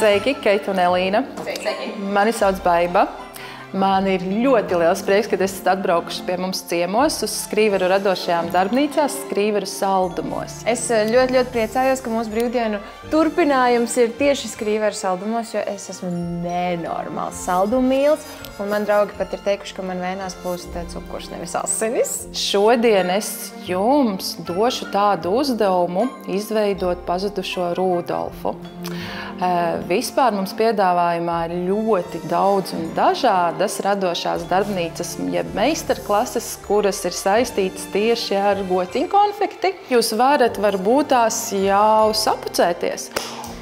Sveiki, Keita un Elīna. Sveiki. Mani sauc Baiba. Man ir ļoti liels prieks, ka esat atbraukuši pie mums ciemos uz Skrīveru radošajām darbnīcās, Skrīveru saldumos. Es ļoti priecājos, ka mūsu brīvdienu turpinājums ir tieši Skrīveru saldumos, jo es esmu nenormāls saldumīls, un man draugi pat ir teikuši, ka man vēnās plūst cukurs, nevis asinis. Šodien es jums došu tādu uzdevumu izveidot pazudušo Rudolfu. Vispār mums piedāvājumā ir ļoti daudz un dažādas radošās darbnīcas, jeb meistarklases, kuras ir saistītas tieši ar gotiņu konfekti. Jūs varat varbūt tās jau sapucēties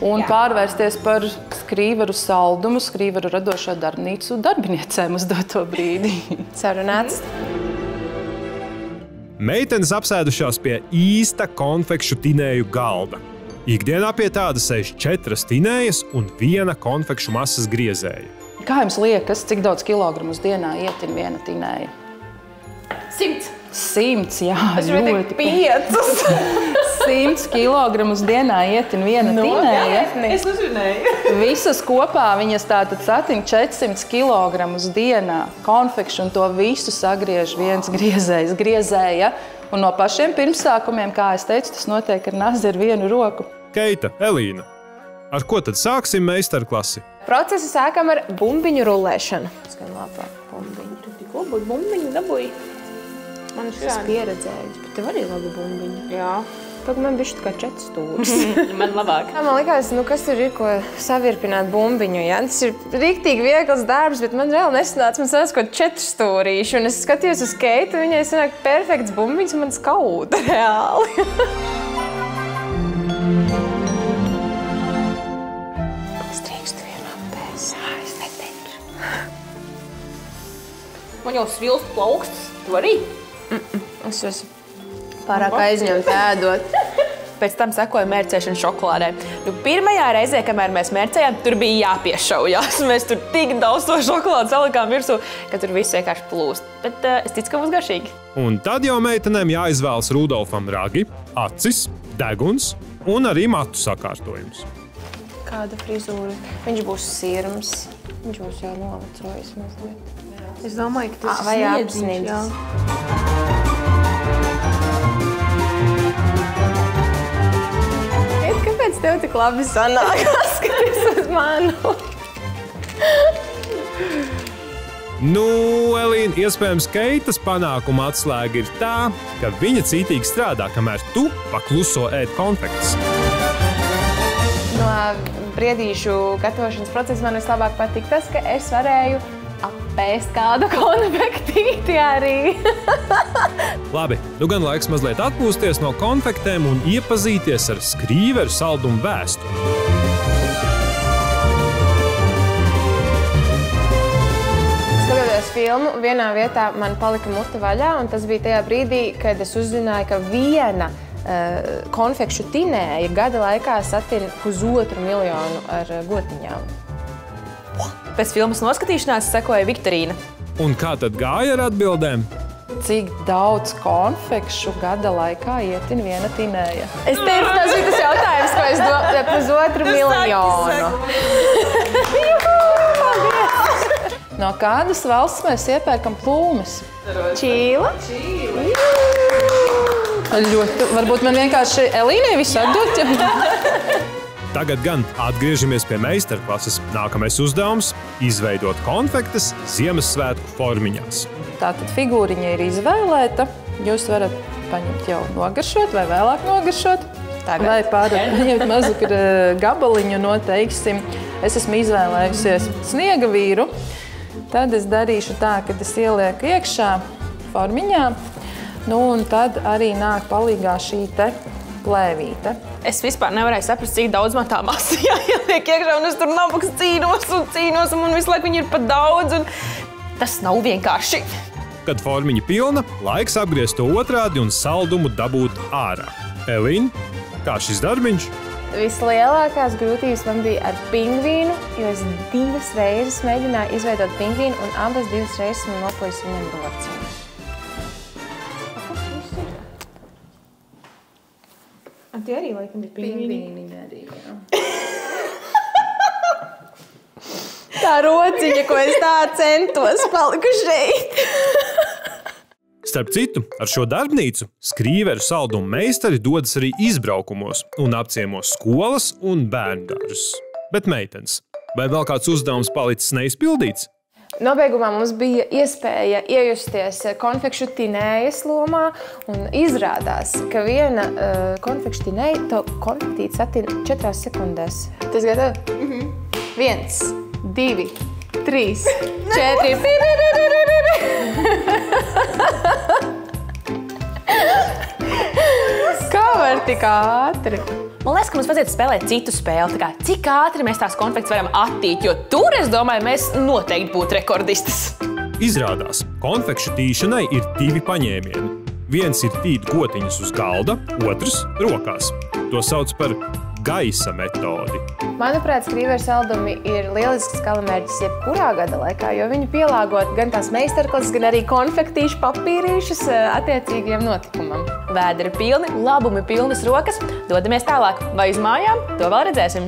un pārvērsties par Skrīveru saldumu, Skrīveru radošo darbnīcu darbiniecēm uz doto brīdi. Sarunāts. Meitenes apsēdušās pie īsta konfekšu tinēju galda. Ikdienā pie tāda sēž 4 tinējas un 1 konfekšu masas griezēja. Kā jums liekas, cik daudz kilogramus dienā ietin viena tinēja? 100. 100, jā, Es ļoti 5. 100 kilogramus dienā ietin viena tinēja. Es uzrunēju. Visas kopā viņas tātad satin 400 kilogramus dienā konfekšu un to visu sagriež viens griezēja. Un no pašiem pirmsākumiem, kā es teicu, tas notiek ar nazi ar vienu roku. Keita, Elīna, ar ko tad sāksim meistarklasi? Procesu sākam ar bumbiņu rulēšanu. Skan labāk bumbiņu. Tikko bumbiņu dabūju. Man šis pieredzējis, bet tev arī labi bumbiņu. Jā. Tagad man bišķi kā 4 stūris. Man labāk. Man likās, kas tur ir, ko savirpināt bumbiņu, ja? Tas ir riktīgi viegls darbs, bet man reāli nesanāca. Man sanāca kaut 4 stūrīši, un es skatījos uz Keitu, viņai sanāk perfekts bumbiņas, un man skauda reāli. Strīkstu vienā pēc. Es neteikšu. Man jau svilst plaukstas. Tu arī? Es esmu pārāk aizņemta ēdot. Pēc tam sekoja mērcēšana šokolādē. Pirmajā reizē, kamēr mēs mērcējām, tur bija jāpiešaujās. Mēs tur tik daudz to šokolādu salikām virsū, ka tur viss vienkārši plūst. Bet es ticu, ka būs garšīgi. Un tad jau meitenēm jāizvēlas Rudolfam ragi, acis, deguns un arī matu sakārtojums. Kāda frizūra? Viņš būs sirms. Viņš būs jau novecojis mazliet. Es domāju, ka tas vai ir apsniedzis. Kāpēc tev tik labi sanāk? Skaties uz manu. Nu, Elīna, iespējams, Keitas panākuma atslēga ir tā, ka viņa cītīgi strādā, kamēr tu pakluso ēd konfektes. No briedīšu gatavošanas procesa man vislabāk patīk tas, ka es varēju apēst kādu konfektīti arī. Labi, nu gan laiks mazliet atpūsties no konfektēm un iepazīties ar Skrīveru saldumu vēsturi. Skatoties filmu, vienā vietā man palika mute vaļā, un tas bija tajā brīdī, kad es uzzināju, ka viena konfekšu tinēja gada laikā satina 1,5 miljonu ar gotiņām. Pēc filmas noskatīšanās sekoja Viktorīna. Un kā tad gāja ar atbildēm? Cik daudz konfekšu gada laikā ietin viena tinēja? Es teicu, tas bija tas jautājums, ko es domāju, 1,5 miljonu. No kādas valsts mēs iepērkam plūmes? Čīla. Varbūt man vienkārši Elīnai visu atdot? Tagad gan atgriežamies pie meistarklases. Nākamais uzdevums – izveidot konfektes Ziemassvētku formiņās. Tātad figūriņa ir izvēlēta. Jūs varat paņemt jau nogaršot vai vēlāk nogaršot. Vai paņemt mazu gabaliņu noteiksim. Es esmu izvēlējusies sniega vīru. Tad es darīšu tā, ka es ielieku iekšā formiņā. Nu, un tad arī nāk palīgā šī te plēvīte. Es vispār nevarēju saprast, cik daudz man tā masa jāieliek iekšā, un es tur nabaga cīnos, un man visu laiku viņi ir pat daudz, un tas nav vienkārši. Kad formiņa pilna, laiks apgriezt to otrādi un saldumu dabūt ārā. Elīna, kā šis darbiņš? Vislielākās grūtības man bija ar pingvīnu, jo es 2 reizes mēģināju izveidot pingvīnu, un abas 2 reizes man noplīs viņam rociņu. Tie arī laikam bija pingvīni. Arī, jā. Tā rociņa, ko es tā centos, palika šeit. Starp citu, ar šo darbnīcu skrīveru saldumu meistari dodas arī izbraukumos un apciemo skolas un bērndārzus. Bet meitenes, vai vēl kāds uzdevums palicis neizpildīts? Nobeigumā mums bija iespēja iejusties konfekšu tinējas lomā un izrādās, ka viena konfekšu tinēja to konfektīti satina 4 sekundēs. Tas gatavi? 1, 2, 3, 4. Kā var tik ātri? Man liekas, ka mums vajadzētu spēlēt citu spēli. Tā kā, cik ātri mēs tās konfektes varam attīt, jo tur, es domāju, mēs noteikti būtu rekordistas. Izrādās, konfekšu tīšanai ir 2 paņēmieni. Viens ir tīt gotiņas uz galda, otrs rokās. To sauc par gaisa metodi. Manuprāt, skrīveru saldumi ir lielisks galamērķis jebkurā gada laikā, jo viņi pielāgot gan tās meistarklases, gan arī konfektīšu papīrīšus attiecīgiem notikumam. Vēderi pilni, labumi pilnas rokas. Dodamies tālāk. Vai uz mājām? To vēl redzēsim.